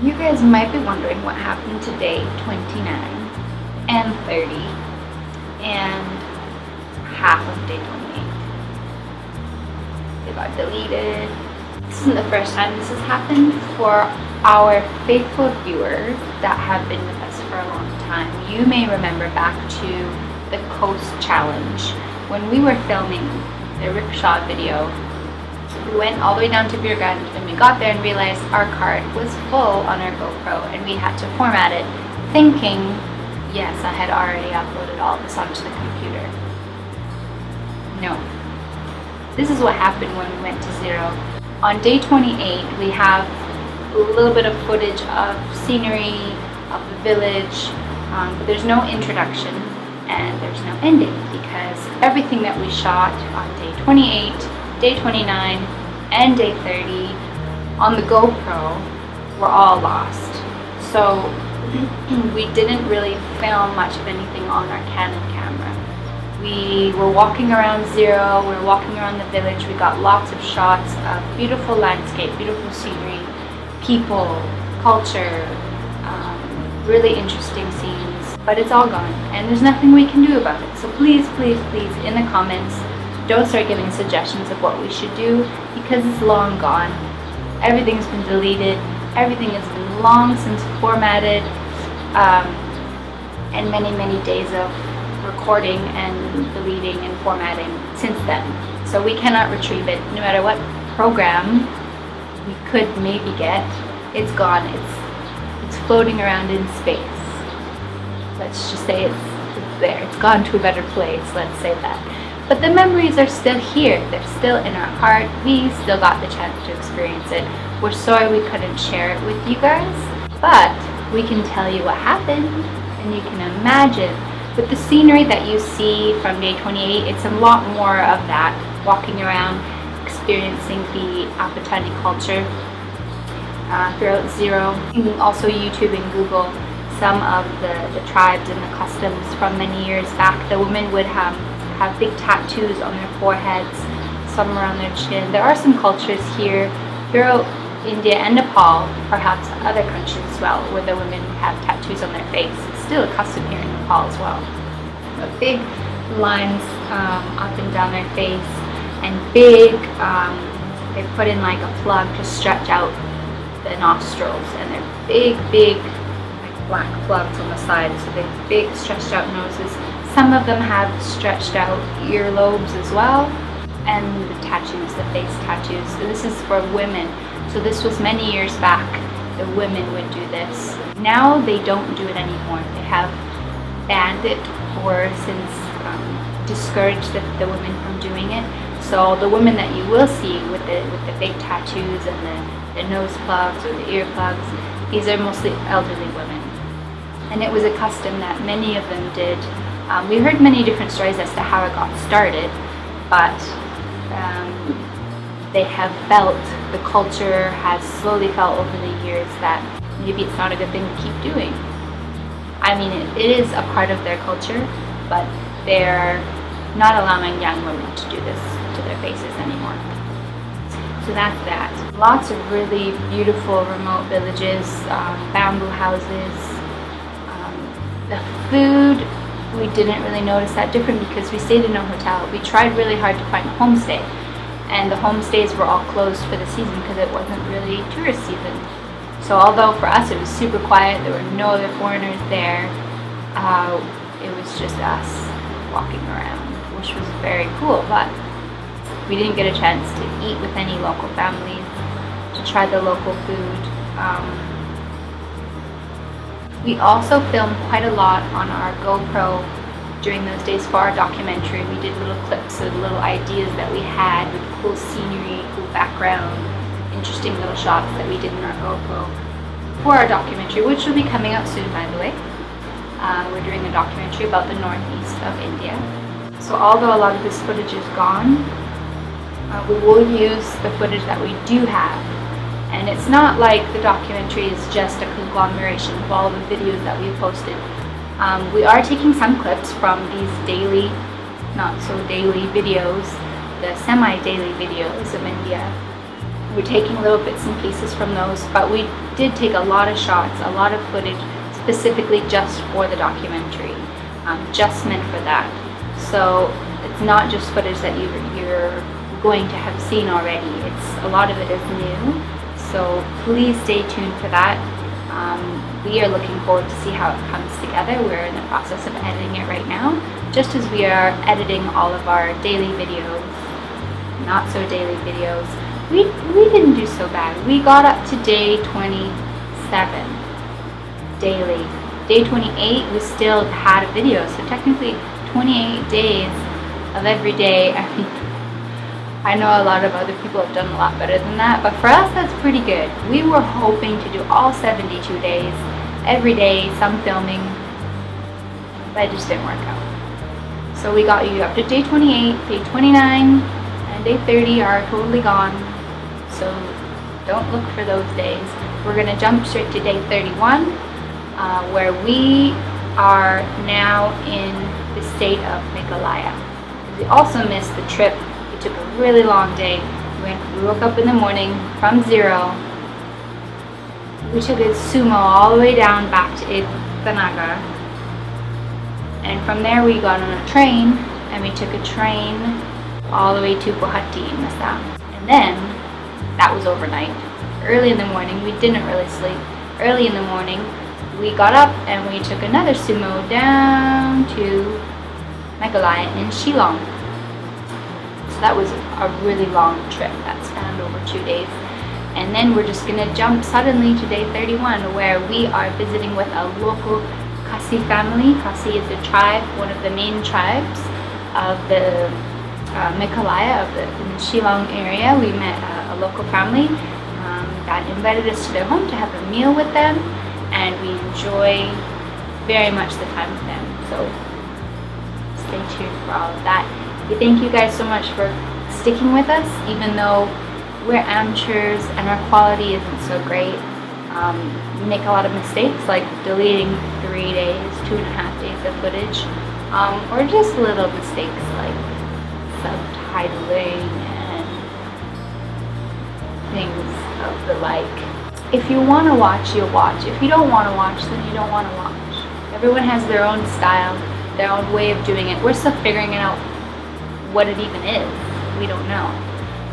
You guys might be wondering what happened to day 29 and 30 and half of day 28. They got deleted. This isn't the first time this has happened. For our faithful viewers that have been with us for a long time, you may remember back to the Coast Challenge. When we were filming the rickshaw video, we went all the way down to Birgand and we got there and realized our card was full on our GoPro and we had to format it, thinking, yes, I had already uploaded all this onto the computer. No. This is what happened when we went to zero. On day 28, we have a little bit of footage of scenery, of the village, but there's no introduction and there's no ending because everything that we shot on day 28, day 29, and day 30 on the GoPro were all lost. So we didn't really film much of anything on our Canon camera. We were walking around zero, we were walking around the village, we got lots of shots of beautiful landscape, beautiful scenery, people, culture, really interesting scenes, but it's all gone and there's nothing we can do about it. So please, please, please, in the comments, don't start giving suggestions of what we should do because it's long gone. Everything's been deleted, everything has been long since formatted, and many, many days of recording and deleting and formatting since then. So we cannot retrieve it. No matter what program we could maybe get, it's gone. It's floating around in space. Let's just say it's there. It's gone to a better place, let's say that. But the memories are still here. They're still in our heart. We still got the chance to experience it. We're sorry we couldn't share it with you guys, but we can tell you what happened and you can imagine. With the scenery that you see from day 28, it's a lot more of that, walking around, experiencing the Apatani culture throughout zero. You can also YouTube and Google some of the tribes and the customs from many years back. The women would have big tattoos on their foreheads, some around their chin. There are some cultures here throughout India and Nepal, perhaps other countries as well, where the women have tattoos on their face. It's still a custom here in Nepal as well. Big lines up and down their face, and big, they put in like a plug to stretch out the nostrils, and they're big like black plugs on the sides, so they have big stretched out noses. Some of them have stretched out earlobes as well, and the tattoos, the face tattoos. So this is for women. So this was many years back. The women would do this. Now they don't do it anymore. They have banned it or since discouraged the women from doing it. So the women that you will see with the big tattoos and the nose plugs or the ear plugs, these are mostly elderly women. And it was a custom that many of them did. We heard many different stories as to how it got started, but they have felt, the culture has slowly felt over the years that maybe it's not a good thing to keep doing. I mean, it is a part of their culture, but they're not allowing young women to do this to their faces anymore. So that's that. Lots of really beautiful remote villages, bamboo houses. The food, we didn't really notice that different because we stayed in a hotel. We tried really hard to find a homestay, and the homestays were all closed for the season because it wasn't really tourist season. So although for us it was super quiet, there were no other foreigners there, it was just us walking around, which was very cool, but we didn't get a chance to eat with any local families, to try the local food. We also filmed quite a lot on our GoPro during those days for our documentary. We did little clips of little ideas that we had with cool scenery, cool background, interesting little shots that we did in our GoPro for our documentary, which will be coming out soon, by the way. We're doing a documentary about the northeast of India. So although a lot of this footage is gone, we will use the footage that we do have. And it's not like the documentary is just a conglomeration of all the videos that we posted. We are taking some clips from these daily, not so daily videos, the semi-daily videos of India, We're taking little bits and pieces from those, but we did take a lot of shots, a lot of footage specifically just for the documentary, just meant for that. So it's not just footage that you're going to have seen already. It's a lot of it is new. So please stay tuned for that. We are looking forward to see how it comes together. We're in the process of editing it right now, just as we are editing all of our daily videos, not so daily videos. We didn't do so bad. We got up to day 27 daily. Day 28 we still had a video, so technically 28 days of every day. I mean, I know a lot of other people have done a lot better than that, but for us that's pretty good. We were hoping to do all 72 days, every day, some filming, but it just didn't work out. So we got you up to day 28, day 29, and day 30 are totally gone. So don't look for those days. We're going to jump straight to day 31, where we are now in the state of Meghalaya. We also missed the trip. We took a really long day. We woke up in the morning from 0. We took a sumo all the way down back to Itanagar. And from there we got on a train, and we took a train all the way to Guwahati in Assam. And then, that was overnight. Early in the morning, we didn't really sleep. Early in the morning, we got up and we took another sumo down to Meghalaya in Shillong. So that was a really long trip. That spanned over 2 days. And then we're just gonna jump suddenly to day 31, where we are visiting with a local Khasi family. Khasi is a tribe, one of the main tribes of the Meghalaya, in the Shillong area. We met a local family that invited us to their home to have a meal with them, and we enjoy very much the time with them. So stay tuned for all of that. We thank you guys so much for sticking with us, even though we're amateurs and our quality isn't so great. We make a lot of mistakes, like deleting 3 days, 2.5 days of footage, or just little mistakes like subtitling and things of the like. If you want to watch, you'll watch. If you don't want to watch, then you don't want to watch. Everyone has their own style, their own way of doing it. We're still figuring out what it even is. We don't know.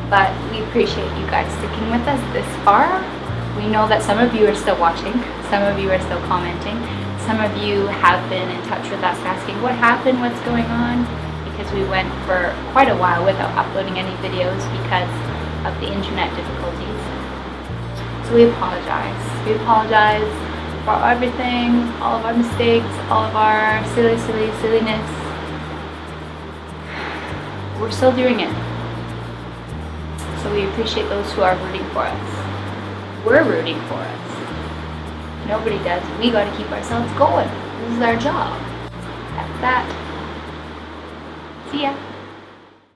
But we appreciate you guys sticking with us this far. We know that some of you are still watching, some of you are still commenting, some of you have been in touch with us asking what happened, what's going on, because we went for quite a while without uploading any videos because of the internet difficulties. So we apologize. We apologize for everything, all of our mistakes, all of our silliness. We're still doing it. So we appreciate those who are rooting for us. We're rooting for us. Nobody does. We got to keep ourselves going. This is our job. That's that. See ya.